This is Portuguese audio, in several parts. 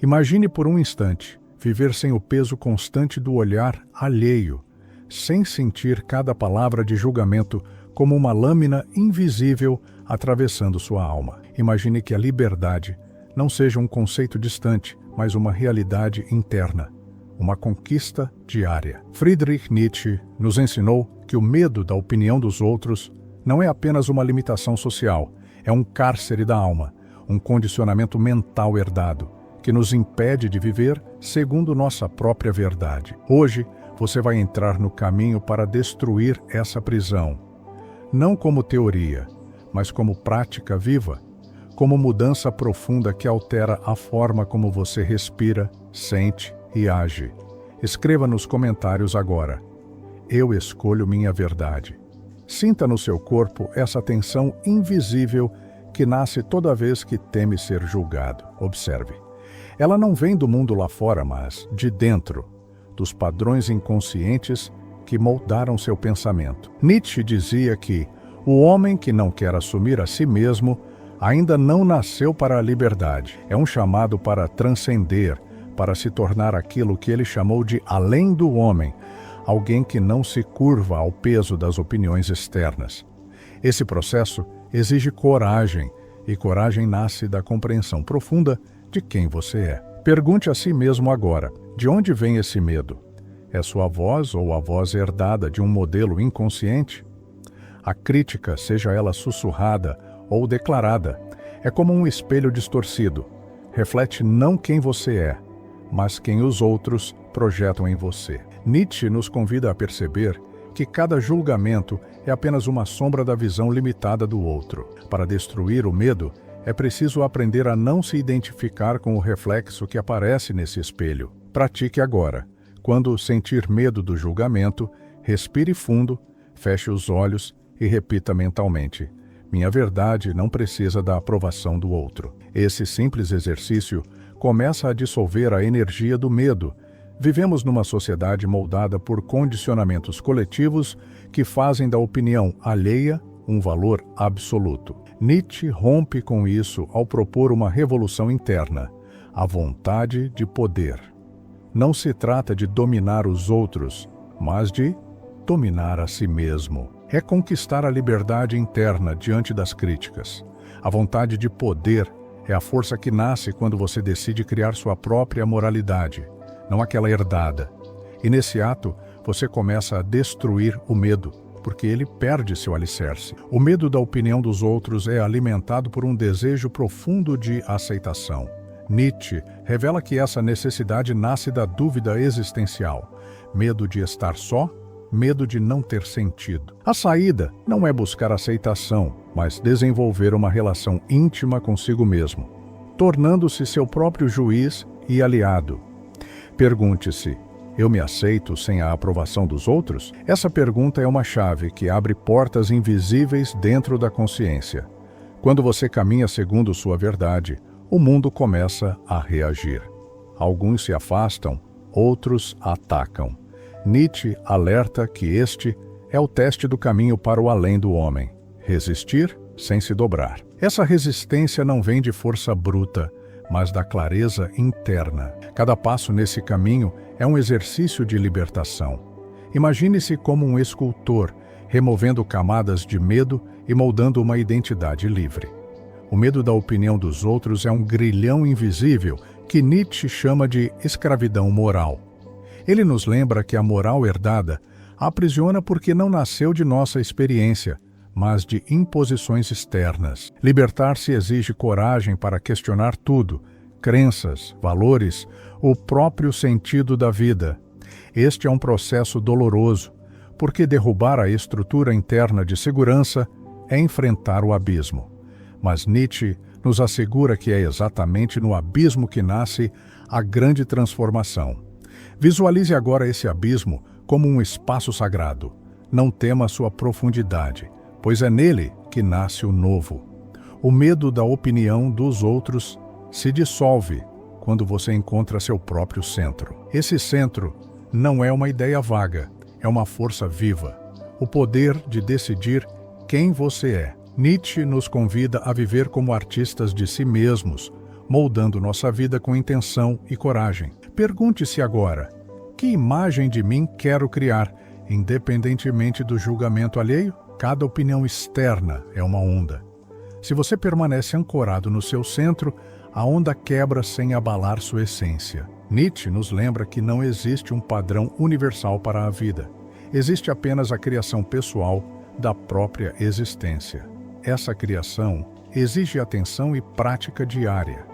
Imagine por um instante viver sem o peso constante do olhar alheio, sem sentir cada palavra de julgamento como uma lâmina invisível atravessando sua alma. Imagine que a liberdade não seja um conceito distante, mas uma realidade interna, uma conquista diária. Friedrich Nietzsche nos ensinou que o medo da opinião dos outros não é apenas uma limitação social, é um cárcere da alma, um condicionamento mental herdado, que nos impede de viver segundo nossa própria verdade. Hoje, você vai entrar no caminho para destruir essa prisão, não como teoria, mas como prática viva, como mudança profunda que altera a forma como você respira, sente e age. Escreva nos comentários agora: eu escolho minha verdade. Sinta no seu corpo essa tensão invisível que nasce toda vez que teme ser julgado. Observe. Ela não vem do mundo lá fora, mas de dentro, dos padrões inconscientes que moldaram seu pensamento. Nietzsche dizia que o homem que não quer assumir a si mesmo ainda não nasceu para a liberdade. É um chamado para transcender, para se tornar aquilo que ele chamou de além do homem, alguém que não se curva ao peso das opiniões externas. Esse processo exige coragem, e coragem nasce da compreensão profunda de quem você é. Pergunte a si mesmo agora: de onde vem esse medo? É sua voz ou a voz herdada de um modelo inconsciente? A crítica, seja ela sussurrada ou declarada, é como um espelho distorcido. Reflete não quem você é, mas quem os outros projetam em você. Nietzsche nos convida a perceber que cada julgamento é apenas uma sombra da visão limitada do outro. Para destruir o medo, é preciso aprender a não se identificar com o reflexo que aparece nesse espelho. Pratique agora. Quando sentir medo do julgamento, respire fundo, feche os olhos e repita mentalmente: minha verdade não precisa da aprovação do outro. Esse simples exercício começa a dissolver a energia do medo. Vivemos numa sociedade moldada por condicionamentos coletivos que fazem da opinião alheia um valor absoluto. Nietzsche rompe com isso ao propor uma revolução interna, a vontade de poder. Não se trata de dominar os outros, mas de dominar a si mesmo. É conquistar a liberdade interna diante das críticas. A vontade de poder é a força que nasce quando você decide criar sua própria moralidade, não aquela herdada. E nesse ato, você começa a destruir o medo, porque ele perde seu alicerce. O medo da opinião dos outros é alimentado por um desejo profundo de aceitação. Nietzsche revela que essa necessidade nasce da dúvida existencial, medo de estar só, medo de não ter sentido. A saída não é buscar aceitação, mas desenvolver uma relação íntima consigo mesmo, tornando-se seu próprio juiz e aliado. Pergunte-se: eu me aceito sem a aprovação dos outros? Essa pergunta é uma chave que abre portas invisíveis dentro da consciência. Quando você caminha segundo sua verdade, o mundo começa a reagir. Alguns se afastam, outros atacam. Nietzsche alerta que este é o teste do caminho para o além do homem: resistir sem se dobrar. Essa resistência não vem de força bruta, mas da clareza interna. Cada passo nesse caminho é um exercício de libertação. Imagine-se como um escultor, removendo camadas de medo e moldando uma identidade livre. O medo da opinião dos outros é um grilhão invisível que Nietzsche chama de escravidão moral. Ele nos lembra que a moral herdada aprisiona porque não nasceu de nossa experiência, mas de imposições externas. Libertar-se exige coragem para questionar tudo: crenças, valores, o próprio sentido da vida. Este é um processo doloroso, porque derrubar a estrutura interna de segurança é enfrentar o abismo. Mas Nietzsche nos assegura que é exatamente no abismo que nasce a grande transformação. Visualize agora esse abismo como um espaço sagrado. Não tema sua profundidade, pois é nele que nasce o novo. O medo da opinião dos outros se dissolve quando você encontra seu próprio centro. Esse centro não é uma ideia vaga, é uma força viva, o poder de decidir quem você é. Nietzsche nos convida a viver como artistas de si mesmos, moldando nossa vida com intenção e coragem. Pergunte-se agora: que imagem de mim quero criar, independentemente do julgamento alheio? Cada opinião externa é uma onda. Se você permanece ancorado no seu centro, a onda quebra sem abalar sua essência. Nietzsche nos lembra que não existe um padrão universal para a vida. Existe apenas a criação pessoal da própria existência. Essa criação exige atenção e prática diária.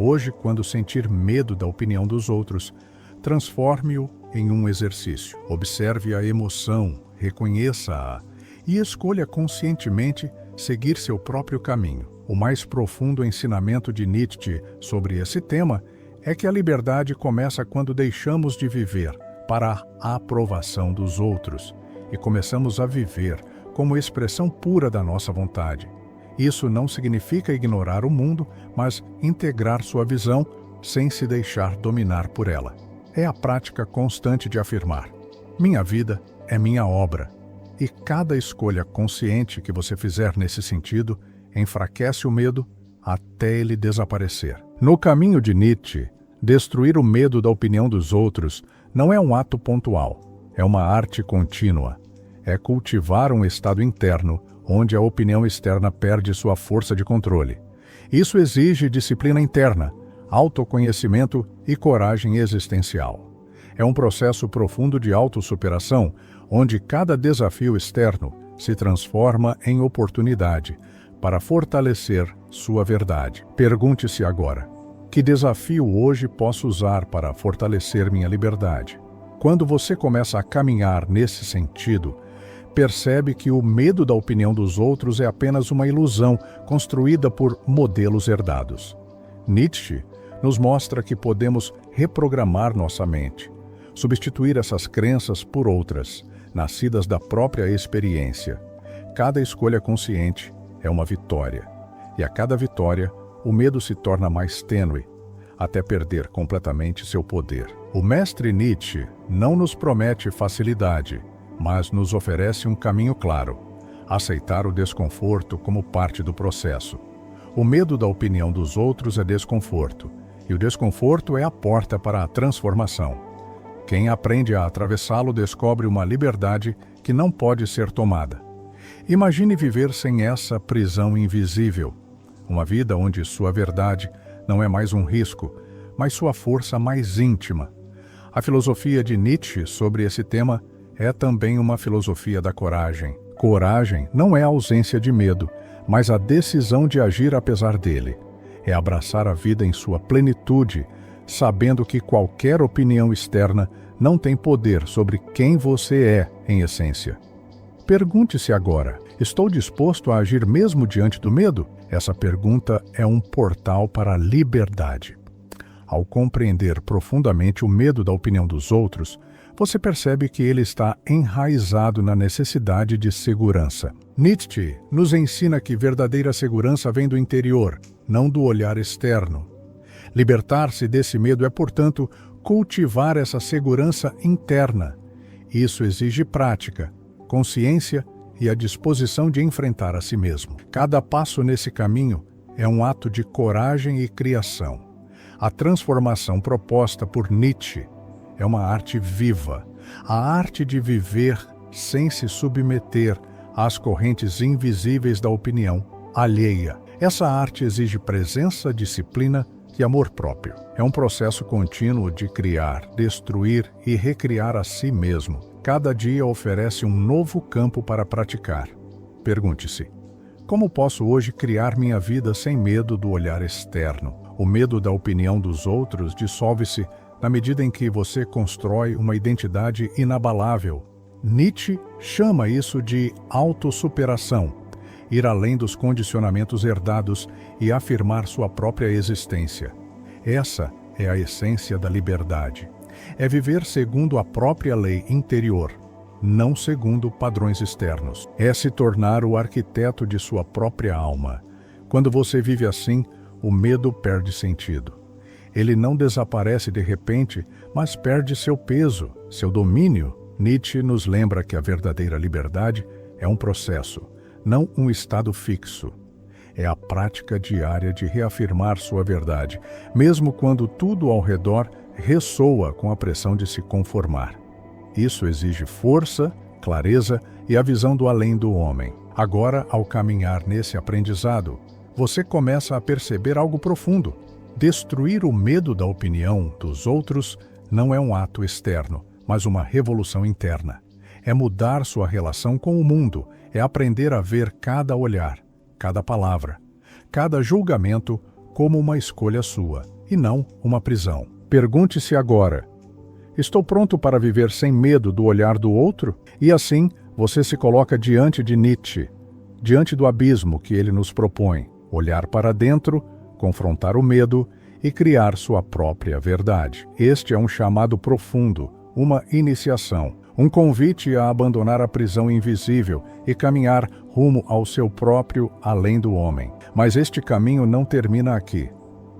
Hoje, quando sentir medo da opinião dos outros, transforme-o em um exercício. Observe a emoção, reconheça-a e escolha conscientemente seguir seu próprio caminho. O mais profundo ensinamento de Nietzsche sobre esse tema é que a liberdade começa quando deixamos de viver para a aprovação dos outros e começamos a viver como expressão pura da nossa vontade. Isso não significa ignorar o mundo, mas integrar sua visão sem se deixar dominar por ela. É a prática constante de afirmar: minha vida é minha obra. E cada escolha consciente que você fizer nesse sentido enfraquece o medo até ele desaparecer. No caminho de Nietzsche, destruir o medo da opinião dos outros não é um ato pontual, é uma arte contínua. É cultivar um estado interno onde a opinião externa perde sua força de controle. Isso exige disciplina interna, autoconhecimento e coragem existencial. É um processo profundo de autossuperação, onde cada desafio externo se transforma em oportunidade para fortalecer sua verdade. Pergunte-se agora: que desafio hoje posso usar para fortalecer minha liberdade? Quando você começa a caminhar nesse sentido, percebe que o medo da opinião dos outros é apenas uma ilusão construída por modelos herdados. Nietzsche nos mostra que podemos reprogramar nossa mente, substituir essas crenças por outras, nascidas da própria experiência. Cada escolha consciente é uma vitória, e a cada vitória, o medo se torna mais tênue, até perder completamente seu poder. O mestre Nietzsche não nos promete facilidade, mas nos oferece um caminho claro: aceitar o desconforto como parte do processo. O medo da opinião dos outros é desconforto, e o desconforto é a porta para a transformação. Quem aprende a atravessá-lo descobre uma liberdade que não pode ser tomada. Imagine viver sem essa prisão invisível, uma vida onde sua verdade não é mais um risco, mas sua força mais íntima. A filosofia de Nietzsche sobre esse tema é também uma filosofia da coragem. Coragem não é a ausência de medo, mas a decisão de agir apesar dele. É abraçar a vida em sua plenitude, sabendo que qualquer opinião externa não tem poder sobre quem você é em essência. Pergunte-se agora: estou disposto a agir mesmo diante do medo? Essa pergunta é um portal para a liberdade. Ao compreender profundamente o medo da opinião dos outros, você percebe que ele está enraizado na necessidade de segurança. Nietzsche nos ensina que verdadeira segurança vem do interior, não do olhar externo. Libertar-se desse medo é, portanto, cultivar essa segurança interna. Isso exige prática, consciência e a disposição de enfrentar a si mesmo. Cada passo nesse caminho é um ato de coragem e criação. A transformação proposta por Nietzsche é uma arte viva, a arte de viver sem se submeter às correntes invisíveis da opinião alheia. Essa arte exige presença, disciplina e amor próprio. É um processo contínuo de criar, destruir e recriar a si mesmo. Cada dia oferece um novo campo para praticar. Pergunte-se: como posso hoje criar minha vida sem medo do olhar externo? O medo da opinião dos outros dissolve-se na medida em que você constrói uma identidade inabalável. Nietzsche chama isso de autossuperação, ir além dos condicionamentos herdados e afirmar sua própria existência. Essa é a essência da liberdade. É viver segundo a própria lei interior, não segundo padrões externos. É se tornar o arquiteto de sua própria alma. Quando você vive assim, o medo perde sentido. Ele não desaparece de repente, mas perde seu peso, seu domínio. Nietzsche nos lembra que a verdadeira liberdade é um processo, não um estado fixo. É a prática diária de reafirmar sua verdade, mesmo quando tudo ao redor ressoa com a pressão de se conformar. Isso exige força, clareza e a visão do além do homem. Agora, ao caminhar nesse aprendizado, você começa a perceber algo profundo. Destruir o medo da opinião dos outros não é um ato externo, mas uma revolução interna. É mudar sua relação com o mundo, é aprender a ver cada olhar, cada palavra, cada julgamento como uma escolha sua, e não uma prisão. Pergunte-se agora: estou pronto para viver sem medo do olhar do outro? E assim, você se coloca diante de Nietzsche, diante do abismo que ele nos propõe, olhar para dentro, confrontar o medo e criar sua própria verdade. Este é um chamado profundo, uma iniciação, um convite a abandonar a prisão invisível e caminhar rumo ao seu próprio além do homem. Mas este caminho não termina aqui.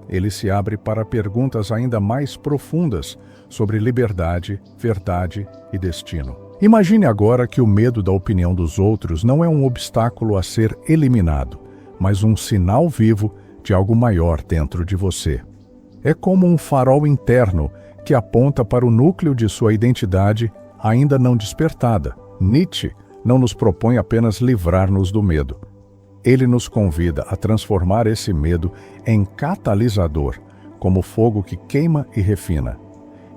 Ele se abre para perguntas ainda mais profundas sobre liberdade, verdade e destino. Imagine agora que o medo da opinião dos outros não é um obstáculo a ser eliminado, mas um sinal vivo de algo maior dentro de você. É como um farol interno que aponta para o núcleo de sua identidade ainda não despertada. Nietzsche não nos propõe apenas livrar-nos do medo. Ele nos convida a transformar esse medo em catalisador, como fogo que queima e refina.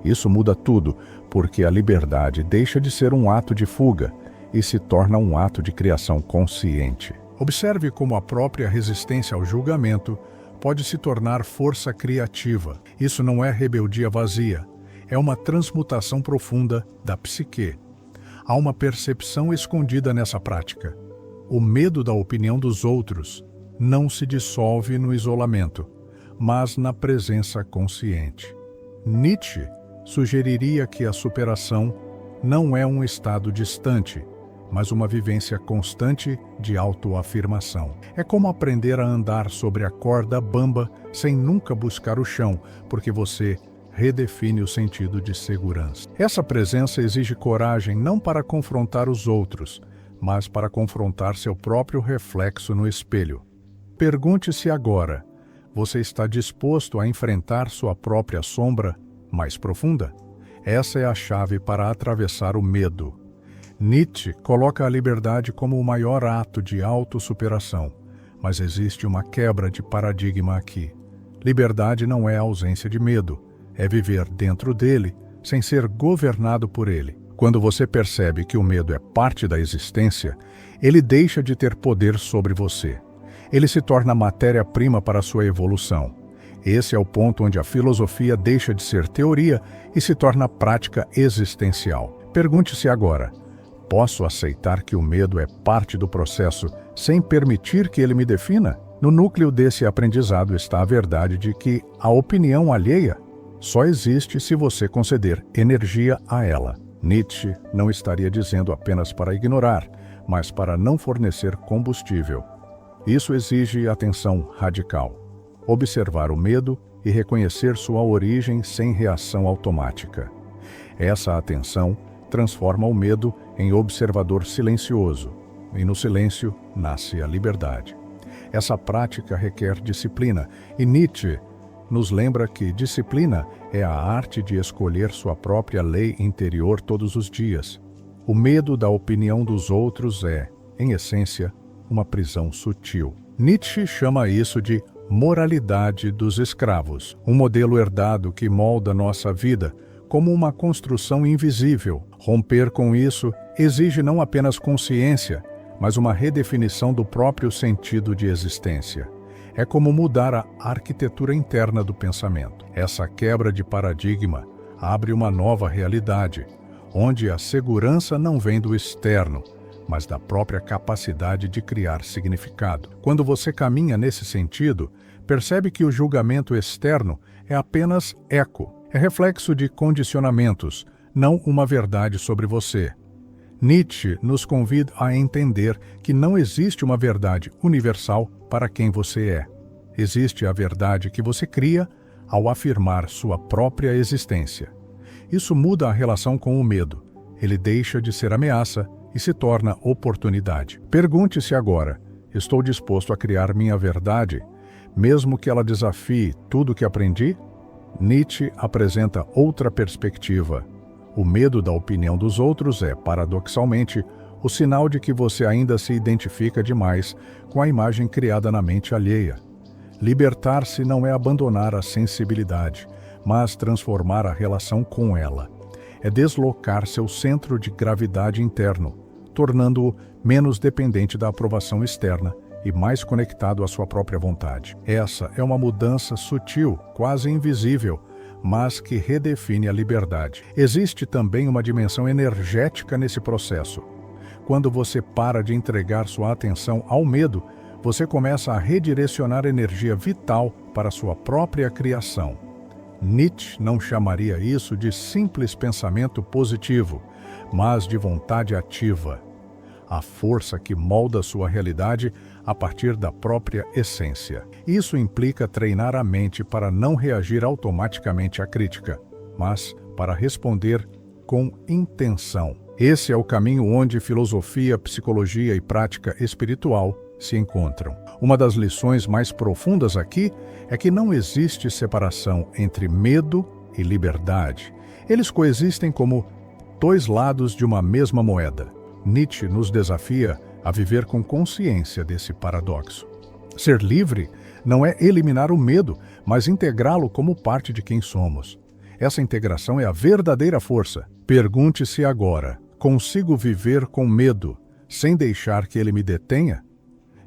Isso muda tudo, porque a liberdade deixa de ser um ato de fuga e se torna um ato de criação consciente. Observe como a própria resistência ao julgamento pode se tornar força criativa. Isso não é rebeldia vazia, é uma transmutação profunda da psique. Há uma percepção escondida nessa prática. O medo da opinião dos outros não se dissolve no isolamento, mas na presença consciente. Nietzsche sugeriria que a superação não é um estado distante, mas uma vivência constante de autoafirmação. É como aprender a andar sobre a corda bamba sem nunca buscar o chão, porque você redefine o sentido de segurança. Essa presença exige coragem não para confrontar os outros, mas para confrontar seu próprio reflexo no espelho. Pergunte-se agora: você está disposto a enfrentar sua própria sombra mais profunda? Essa é a chave para atravessar o medo. Nietzsche coloca a liberdade como o maior ato de autossuperação, mas existe uma quebra de paradigma aqui. Liberdade não é a ausência de medo, é viver dentro dele sem ser governado por ele. Quando você percebe que o medo é parte da existência, ele deixa de ter poder sobre você. Ele se torna matéria-prima para a sua evolução. Esse é o ponto onde a filosofia deixa de ser teoria e se torna prática existencial. Pergunte-se agora: posso aceitar que o medo é parte do processo sem permitir que ele me defina? No núcleo desse aprendizado está a verdade de que a opinião alheia só existe se você conceder energia a ela. Nietzsche não estaria dizendo apenas para ignorar, mas para não fornecer combustível. Isso exige atenção radical. Observar o medo e reconhecer sua origem sem reação automática. Essa atenção transforma o medo em observador silencioso, e no silêncio nasce a liberdade. Essa prática requer disciplina, e Nietzsche nos lembra que disciplina é a arte de escolher sua própria lei interior todos os dias. O medo da opinião dos outros é, em essência, uma prisão sutil. Nietzsche chama isso de moralidade dos escravos, um modelo herdado que molda nossa vida como uma construção invisível. Romper com isso exige não apenas consciência, mas uma redefinição do próprio sentido de existência. É como mudar a arquitetura interna do pensamento. Essa quebra de paradigma abre uma nova realidade, onde a segurança não vem do externo, mas da própria capacidade de criar significado. Quando você caminha nesse sentido, percebe que o julgamento externo é apenas eco, é reflexo de condicionamentos, não uma verdade sobre você. Nietzsche nos convida a entender que não existe uma verdade universal para quem você é. Existe a verdade que você cria ao afirmar sua própria existência. Isso muda a relação com o medo. Ele deixa de ser ameaça e se torna oportunidade. Pergunte-se agora: Estou disposto a criar minha verdade, mesmo que ela desafie tudo o que aprendi? Nietzsche apresenta outra perspectiva. O medo da opinião dos outros é, paradoxalmente, o sinal de que você ainda se identifica demais com a imagem criada na mente alheia. Libertar-se não é abandonar a sensibilidade, mas transformar a relação com ela. É deslocar seu centro de gravidade interno, tornando-o menos dependente da aprovação externa e mais conectado à sua própria vontade. Essa é uma mudança sutil, quase invisível, mas que redefine a liberdade. Existe também uma dimensão energética nesse processo. Quando você para de entregar sua atenção ao medo, você começa a redirecionar energia vital para sua própria criação. Nietzsche não chamaria isso de simples pensamento positivo, mas de vontade ativa. A força que molda sua realidade a partir da própria essência. Isso implica treinar a mente para não reagir automaticamente à crítica, mas para responder com intenção. Esse é o caminho onde filosofia, psicologia e prática espiritual se encontram. Uma das lições mais profundas aqui é que não existe separação entre medo e liberdade. Eles coexistem como dois lados de uma mesma moeda. Nietzsche nos desafia a viver com consciência desse paradoxo. Ser livre não é eliminar o medo, mas integrá-lo como parte de quem somos. Essa integração é a verdadeira força. Pergunte-se agora: consigo viver com medo sem deixar que ele me detenha?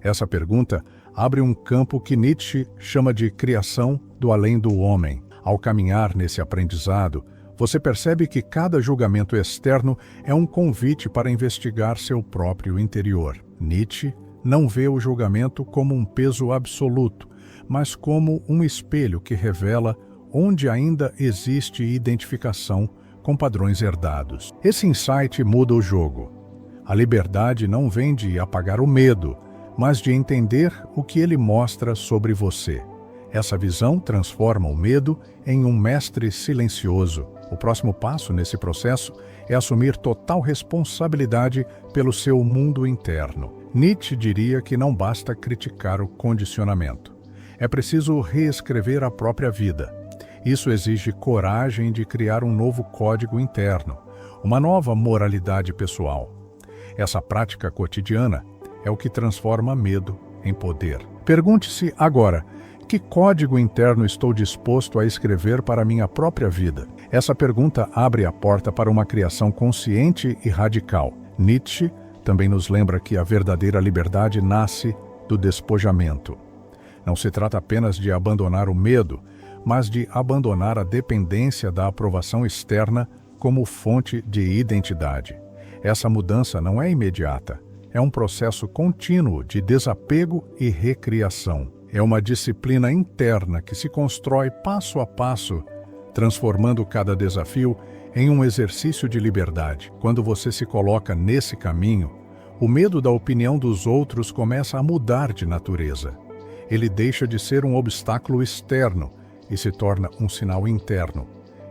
Essa pergunta abre um campo que Nietzsche chama de criação do além do homem. Ao caminhar nesse aprendizado, você percebe que cada julgamento externo é um convite para investigar seu próprio interior. Nietzsche não vê o julgamento como um peso absoluto, mas como um espelho que revela onde ainda existe identificação com padrões herdados. Esse insight muda o jogo. A liberdade não vem de apagar o medo, mas de entender o que ele mostra sobre você. Essa visão transforma o medo em um mestre silencioso. O próximo passo nesse processo é assumir total responsabilidade pelo seu mundo interno. Nietzsche diria que não basta criticar o condicionamento. É preciso reescrever a própria vida. Isso exige coragem de criar um novo código interno, uma nova moralidade pessoal. Essa prática cotidiana é o que transforma medo em poder. Pergunte-se agora: que código interno estou disposto a escrever para a minha própria vida? Essa pergunta abre a porta para uma criação consciente e radical. Nietzsche também nos lembra que a verdadeira liberdade nasce do despojamento. Não se trata apenas de abandonar o medo, mas de abandonar a dependência da aprovação externa como fonte de identidade. Essa mudança não é imediata. É um processo contínuo de desapego e recriação. É uma disciplina interna que se constrói passo a passo, transformando cada desafio em um exercício de liberdade. Quando você se coloca nesse caminho, o medo da opinião dos outros começa a mudar de natureza. Ele deixa de ser um obstáculo externo e se torna um sinal interno,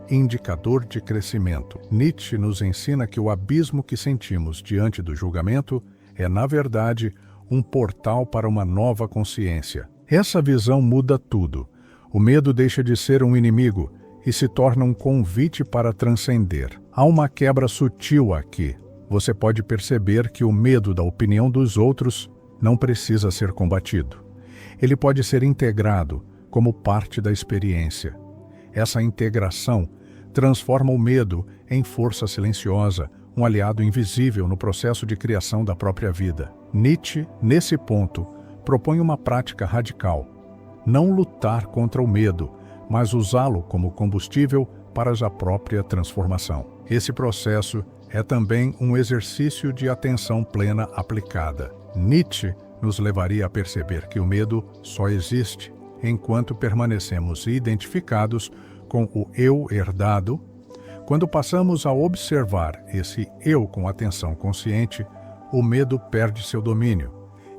indicador de crescimento. Nietzsche nos ensina que o abismo que sentimos diante do julgamento é, na verdade, um portal para uma nova consciência. Essa visão muda tudo. O medo deixa de ser um inimigo e se torna um convite para transcender. Há uma quebra sutil aqui. Você pode perceber que o medo da opinião dos outros não precisa ser combatido. Ele pode ser integrado como parte da experiência. Essa integração transforma o medo em força silenciosa, um aliado invisível no processo de criação da própria vida. Nietzsche, nesse ponto, propõe uma prática radical: não lutar contra o medo, mas usá-lo como combustível para a própria transformação. Esse processo é também um exercício de atenção plena aplicada. Nietzsche nos levaria a perceber que o medo só existe enquanto permanecemos identificados com o eu herdado. Quando passamos a observar esse eu com atenção consciente, o medo perde seu domínio.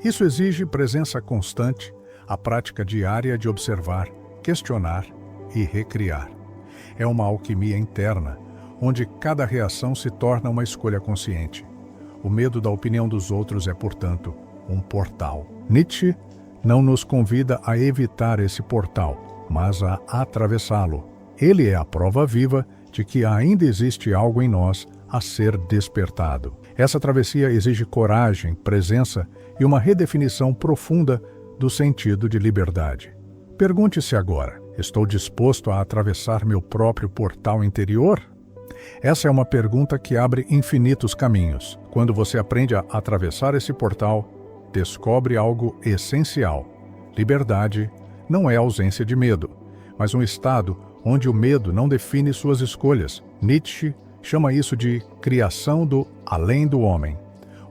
Isso exige presença constante, a prática diária de observar, questionar e recriar. É uma alquimia interna, onde cada reação se torna uma escolha consciente. O medo da opinião dos outros é, portanto, um portal. Nietzsche não nos convida a evitar esse portal, mas a atravessá-lo. Ele é a prova viva de que ainda existe algo em nós a ser despertado. Essa travessia exige coragem, presença e uma redefinição profunda do sentido de liberdade. Pergunte-se agora: estou disposto a atravessar meu próprio portal interior? Essa é uma pergunta que abre infinitos caminhos. Quando você aprende a atravessar esse portal, descobre algo essencial. Liberdade não é ausência de medo, mas um estado onde o medo não define suas escolhas. Nietzsche chama isso de criação do além do homem,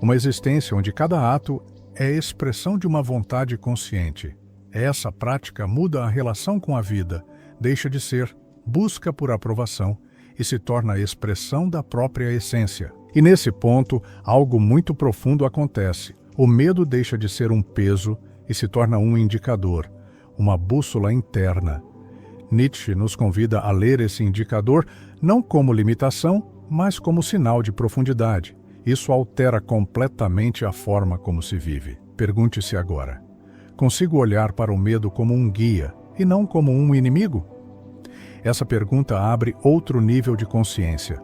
uma existência onde cada ato é expressão de uma vontade consciente. Essa prática muda a relação com a vida, deixa de ser busca por aprovação e se torna a expressão da própria essência. E nesse ponto, algo muito profundo acontece. O medo deixa de ser um peso e se torna um indicador, uma bússola interna. Nietzsche nos convida a ler esse indicador não como limitação, mas como sinal de profundidade. Isso altera completamente a forma como se vive. Pergunte-se agora: consigo olhar para o medo como um guia e não como um inimigo? Essa pergunta abre outro nível de consciência.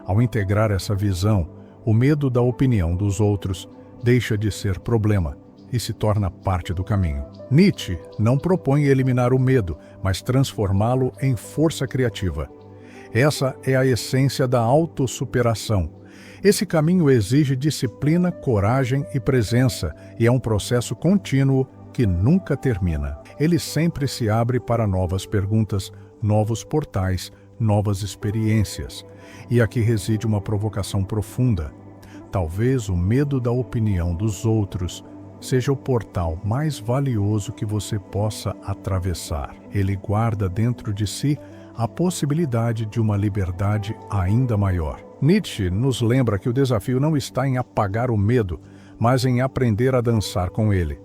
Ao integrar essa visão, o medo da opinião dos outros deixa de ser problema e se torna parte do caminho. Nietzsche não propõe eliminar o medo, mas transformá-lo em força criativa. Essa é a essência da autossuperação. Esse caminho exige disciplina, coragem e presença, e é um processo contínuo que nunca termina. Ele sempre se abre para novas perguntas, novos portais, novas experiências. E aqui reside uma provocação profunda. Talvez o medo da opinião dos outros seja o portal mais valioso que você possa atravessar. Ele guarda dentro de si a possibilidade de uma liberdade ainda maior. Nietzsche nos lembra que o desafio não está em apagar o medo, mas em aprender a dançar com ele.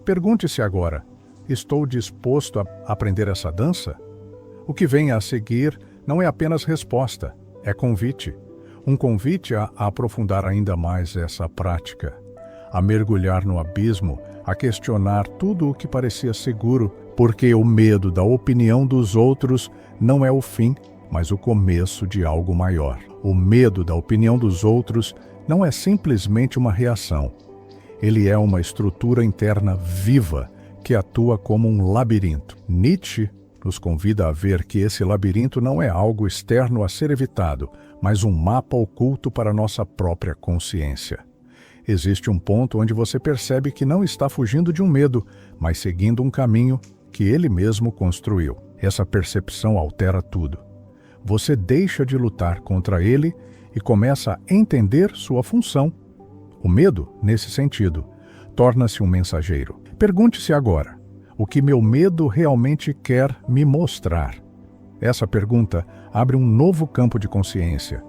Pergunte-se agora: estou disposto a aprender essa dança? O que vem a seguir não é apenas resposta, é convite. Um convite a aprofundar ainda mais essa prática, a mergulhar no abismo, a questionar tudo o que parecia seguro, porque o medo da opinião dos outros não é o fim, mas o começo de algo maior. O medo da opinião dos outros não é simplesmente uma reação. Ele é uma estrutura interna viva que atua como um labirinto. Nietzsche nos convida a ver que esse labirinto não é algo externo a ser evitado, mas um mapa oculto para nossa própria consciência. Existe um ponto onde você percebe que não está fugindo de um medo, mas seguindo um caminho que ele mesmo construiu. Essa percepção altera tudo. Você deixa de lutar contra ele e começa a entender sua função. O medo, nesse sentido, torna-se um mensageiro. Pergunte-se agora: o que meu medo realmente quer me mostrar? Essa pergunta abre um novo campo de consciência.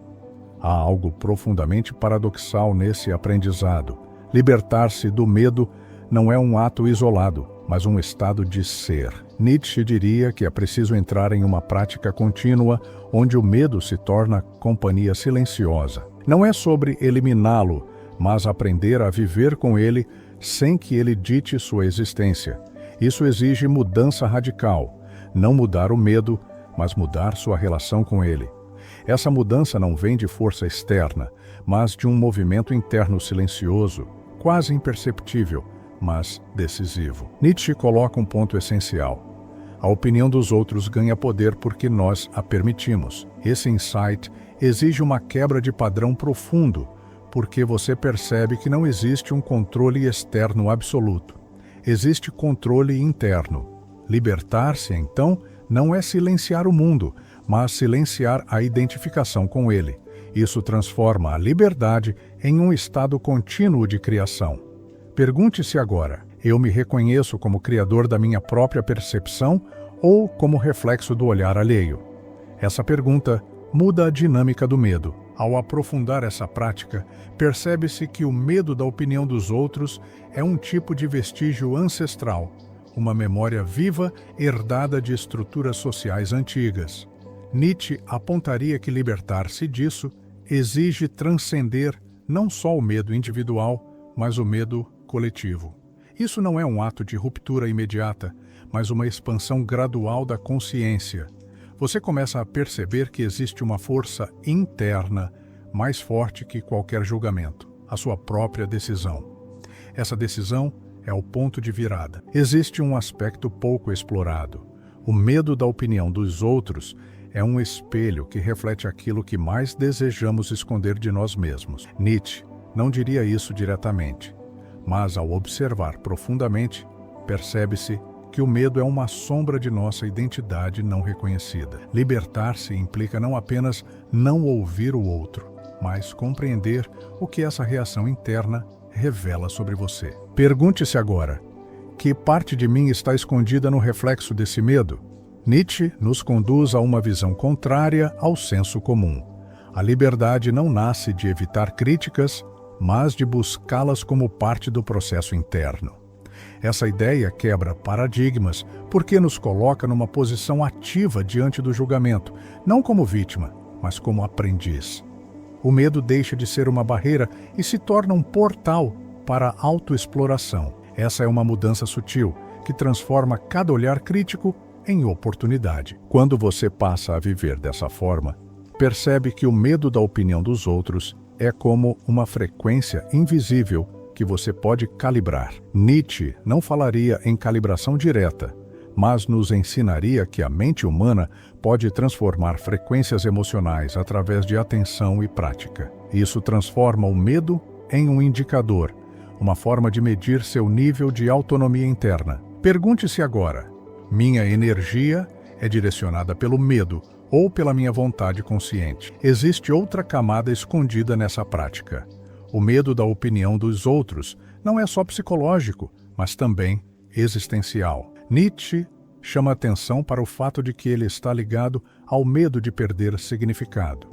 Há algo profundamente paradoxal nesse aprendizado. Libertar-se do medo não é um ato isolado, mas um estado de ser. Nietzsche diria que é preciso entrar em uma prática contínua onde o medo se torna companhia silenciosa. Não é sobre eliminá-lo, mas aprender a viver com ele sem que ele dite sua existência. Isso exige mudança radical. Não mudar o medo, mas mudar sua relação com ele. Essa mudança não vem de força externa, mas de um movimento interno silencioso, quase imperceptível, mas decisivo. Nietzsche coloca um ponto essencial. A opinião dos outros ganha poder porque nós a permitimos. Esse insight exige uma quebra de padrão profundo, porque você percebe que não existe um controle externo absoluto. Existe controle interno. Libertar-se, então, não é silenciar o mundo, mas silenciar a identificação com ele. Isso transforma a liberdade em um estado contínuo de criação. Pergunte-se agora: eu me reconheço como criador da minha própria percepção ou como reflexo do olhar alheio? Essa pergunta muda a dinâmica do medo. Ao aprofundar essa prática, percebe-se que o medo da opinião dos outros é um tipo de vestígio ancestral, uma memória viva herdada de estruturas sociais antigas. Nietzsche apontaria que libertar-se disso exige transcender não só o medo individual, mas o medo coletivo. Isso não é um ato de ruptura imediata, mas uma expansão gradual da consciência. Você começa a perceber que existe uma força interna mais forte que qualquer julgamento, a sua própria decisão. Essa decisão é o ponto de virada. Existe um aspecto pouco explorado. O medo da opinião dos outros é um espelho que reflete aquilo que mais desejamos esconder de nós mesmos. Nietzsche não diria isso diretamente, mas ao observar profundamente, percebe-se que o medo é uma sombra de nossa identidade não reconhecida. Libertar-se implica não apenas não ouvir o outro, mas compreender o que essa reação interna revela sobre você. Pergunte-se agora, que parte de mim está escondida no reflexo desse medo? Nietzsche nos conduz a uma visão contrária ao senso comum. A liberdade não nasce de evitar críticas, mas de buscá-las como parte do processo interno. Essa ideia quebra paradigmas porque nos coloca numa posição ativa diante do julgamento, não como vítima, mas como aprendiz. O medo deixa de ser uma barreira e se torna um portal para a autoexploração. Essa é uma mudança sutil que transforma cada olhar crítico em oportunidade. Quando você passa a viver dessa forma, percebe que o medo da opinião dos outros é como uma frequência invisível que você pode calibrar. Nietzsche não falaria em calibração direta, mas nos ensinaria que a mente humana pode transformar frequências emocionais através de atenção e prática. Isso transforma o medo em um indicador, uma forma de medir seu nível de autonomia interna. Pergunte-se agora: minha energia é direcionada pelo medo ou pela minha vontade consciente? Existe outra camada escondida nessa prática. O medo da opinião dos outros não é só psicológico, mas também existencial. Nietzsche chama atenção para o fato de que ele está ligado ao medo de perder significado.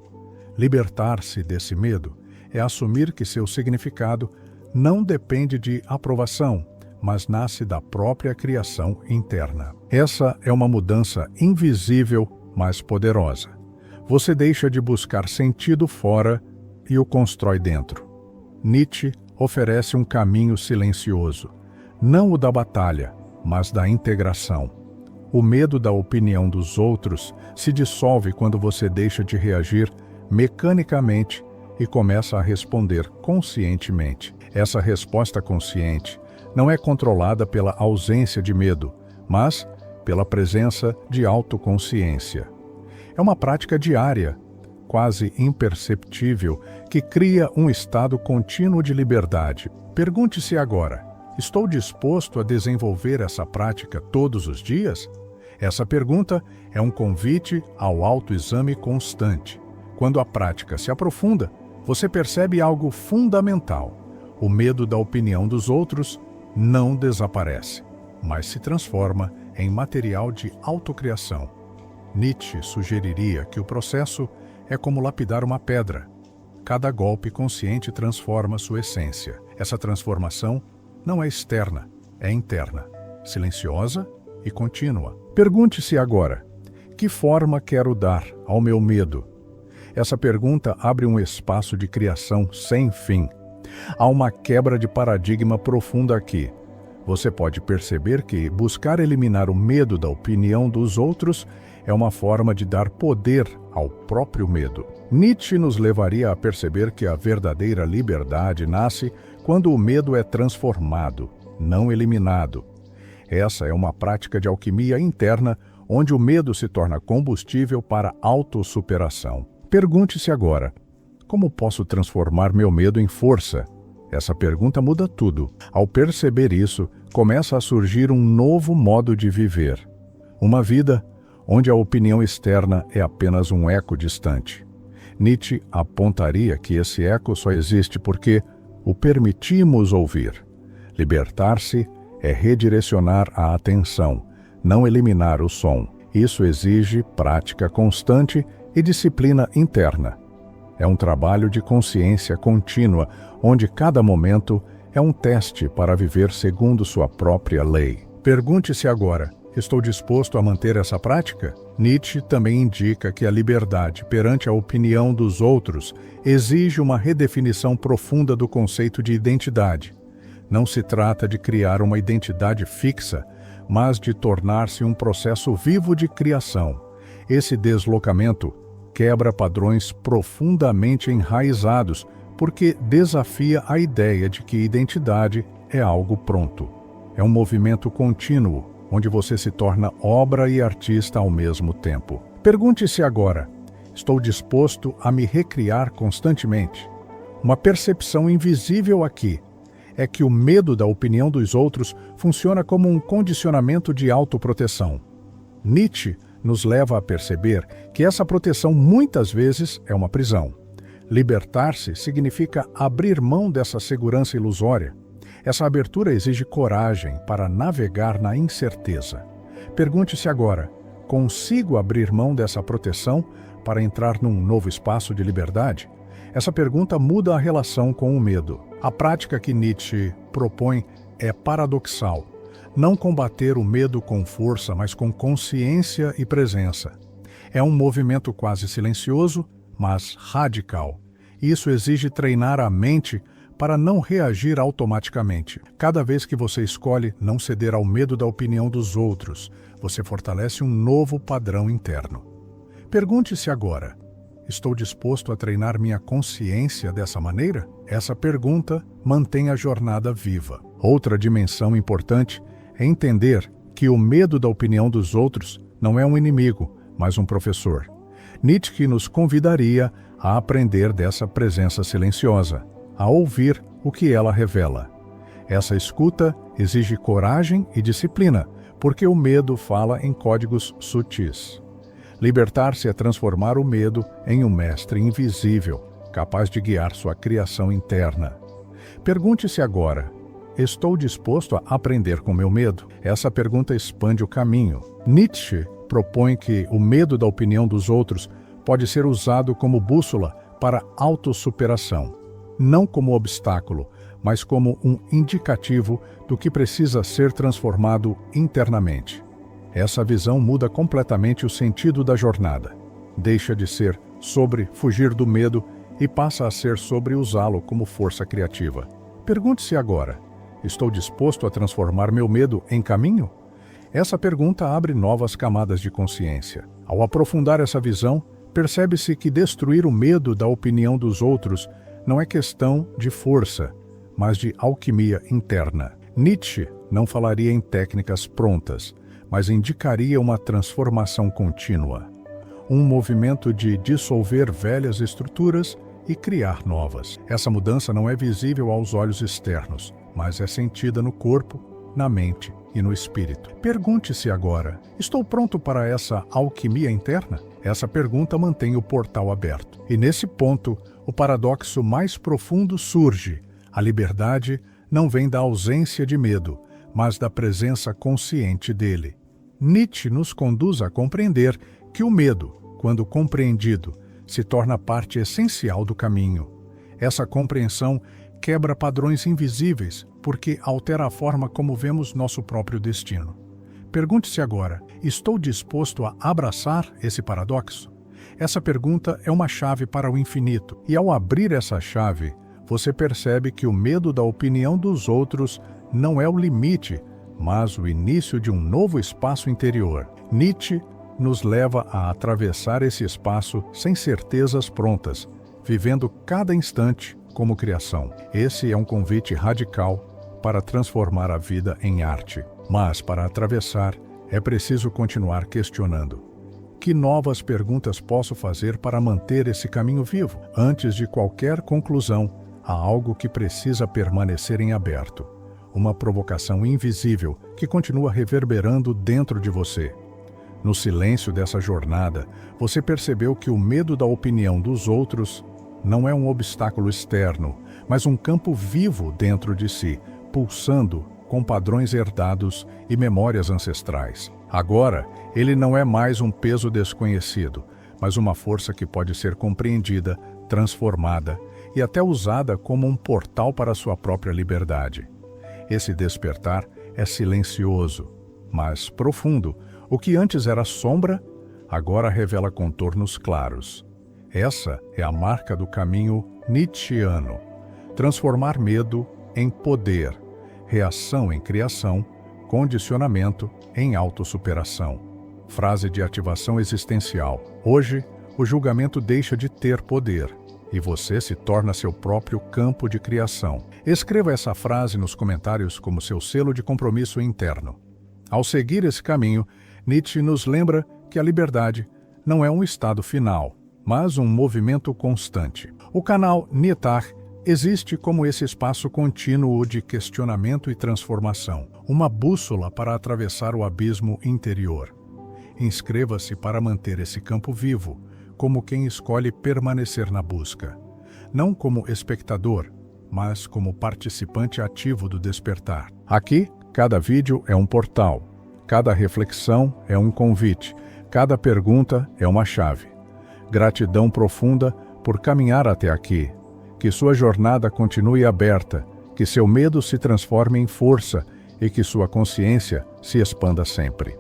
Libertar-se desse medo é assumir que seu significado não depende de aprovação, mas nasce da própria criação interna. Essa é uma mudança invisível, mas poderosa. Você deixa de buscar sentido fora e o constrói dentro. Nietzsche oferece um caminho silencioso, não o da batalha, mas da integração. O medo da opinião dos outros se dissolve quando você deixa de reagir mecanicamente e começa a responder conscientemente. Essa resposta consciente não é controlada pela ausência de medo, mas pela presença de autoconsciência. É uma prática diária, quase imperceptível, que cria um estado contínuo de liberdade. Pergunte-se agora: estou disposto a desenvolver essa prática todos os dias? Essa pergunta é um convite ao autoexame constante. Quando a prática se aprofunda, você percebe algo fundamental. O medo da opinião dos outros não desaparece, mas se transforma em material de autocriação. Nietzsche sugeriria que o processo é como lapidar uma pedra. Cada golpe consciente transforma sua essência. Essa transformação não é externa, é interna, silenciosa e contínua. Pergunte-se agora: que forma quero dar ao meu medo? Essa pergunta abre um espaço de criação sem fim. Há uma quebra de paradigma profunda aqui. Você pode perceber que buscar eliminar o medo da opinião dos outros é uma forma de dar poder ao próprio medo. Nietzsche nos levaria a perceber que a verdadeira liberdade nasce quando o medo é transformado, não eliminado. Essa é uma prática de alquimia interna, onde o medo se torna combustível para a autossuperação. Pergunte-se agora: como posso transformar meu medo em força? Essa pergunta muda tudo. Ao perceber isso, começa a surgir um novo modo de viver. Uma vida onde a opinião externa é apenas um eco distante. Nietzsche apontaria que esse eco só existe porque o permitimos ouvir. Libertar-se é redirecionar a atenção, não eliminar o som. Isso exige prática constante e disciplina interna. É um trabalho de consciência contínua, onde cada momento é um teste para viver segundo sua própria lei. Pergunte-se agora: estou disposto a manter essa prática? Nietzsche também indica que a liberdade perante a opinião dos outros exige uma redefinição profunda do conceito de identidade. Não se trata de criar uma identidade fixa, mas de tornar-se um processo vivo de criação. Esse deslocamento quebra padrões profundamente enraizados, porque desafia a ideia de que identidade é algo pronto. É um movimento contínuo, onde você se torna obra e artista ao mesmo tempo. Pergunte-se agora: estou disposto a me recriar constantemente? Uma percepção invisível aqui é que o medo da opinião dos outros funciona como um condicionamento de autoproteção. Nietzsche nos leva a perceber que essa proteção muitas vezes é uma prisão. Libertar-se significa abrir mão dessa segurança ilusória. Essa abertura exige coragem para navegar na incerteza. Pergunte-se agora: consigo abrir mão dessa proteção para entrar num novo espaço de liberdade? Essa pergunta muda a relação com o medo. A prática que Nietzsche propõe é paradoxal. Não combater o medo com força, mas com consciência e presença. É um movimento quase silencioso, mas radical. Isso exige treinar a mente para não reagir automaticamente. Cada vez que você escolhe não ceder ao medo da opinião dos outros, você fortalece um novo padrão interno. Pergunte-se agora: estou disposto a treinar minha consciência dessa maneira? Essa pergunta mantém a jornada viva. Outra dimensão importante é entender que o medo da opinião dos outros não é um inimigo, mas um professor. Nietzsche nos convidaria a aprender dessa presença silenciosa, a ouvir o que ela revela. Essa escuta exige coragem e disciplina, porque o medo fala em códigos sutis. Libertar-se é transformar o medo em um mestre invisível, capaz de guiar sua criação interna. Pergunte-se agora: estou disposto a aprender com meu medo? Essa pergunta expande o caminho. Nietzsche propõe que o medo da opinião dos outros pode ser usado como bússola para autossuperação, não como obstáculo, mas como um indicativo do que precisa ser transformado internamente. Essa visão muda completamente o sentido da jornada. Deixa de ser sobre fugir do medo e passa a ser sobre usá-lo como força criativa. Pergunte-se agora: estou disposto a transformar meu medo em caminho? Essa pergunta abre novas camadas de consciência. Ao aprofundar essa visão, percebe-se que destruir o medo da opinião dos outros não é questão de força, mas de alquimia interna. Nietzsche não falaria em técnicas prontas, mas indicaria uma transformação contínua, um movimento de dissolver velhas estruturas e criar novas. Essa mudança não é visível aos olhos externos, mas é sentida no corpo, na mente e no espírito. Pergunte-se agora: estou pronto para essa alquimia interna? Essa pergunta mantém o portal aberto. E nesse ponto, o paradoxo mais profundo surge. A liberdade não vem da ausência de medo, mas da presença consciente dele. Nietzsche nos conduz a compreender que o medo, quando compreendido, se torna parte essencial do caminho. Essa compreensão quebra padrões invisíveis, porque altera a forma como vemos nosso próprio destino. Pergunte-se agora: estou disposto a abraçar esse paradoxo? Essa pergunta é uma chave para o infinito, e ao abrir essa chave, você percebe que o medo da opinião dos outros não é o limite, mas o início de um novo espaço interior. Nietzsche nos leva a atravessar esse espaço sem certezas prontas, vivendo cada instante como criação. Esse é um convite radical para transformar a vida em arte. Mas, para atravessar, é preciso continuar questionando. Que novas perguntas posso fazer para manter esse caminho vivo? Antes de qualquer conclusão, há algo que precisa permanecer em aberto. Uma provocação invisível que continua reverberando dentro de você. No silêncio dessa jornada, você percebeu que o medo da opinião dos outros não é um obstáculo externo, mas um campo vivo dentro de si, pulsando com padrões herdados e memórias ancestrais. Agora, ele não é mais um peso desconhecido, mas uma força que pode ser compreendida, transformada e até usada como um portal para a sua própria liberdade. Esse despertar é silencioso, mas profundo. O que antes era sombra, agora revela contornos claros. Essa é a marca do caminho nietzschiano. Transformar medo em poder, reação em criação, condicionamento em autossuperação. Frase de ativação existencial. Hoje, o julgamento deixa de ter poder e você se torna seu próprio campo de criação. Escreva essa frase nos comentários como seu selo de compromisso interno. Ao seguir esse caminho, Nietzsche nos lembra que a liberdade não é um estado final, mas um movimento constante. O canal Nietar existe como esse espaço contínuo de questionamento e transformação, uma bússola para atravessar o abismo interior. Inscreva-se para manter esse campo vivo, como quem escolhe permanecer na busca. Não como espectador, mas como participante ativo do despertar. Aqui, cada vídeo é um portal, cada reflexão é um convite, cada pergunta é uma chave. Gratidão profunda por caminhar até aqui. Que sua jornada continue aberta, que seu medo se transforme em força e que sua consciência se expanda sempre.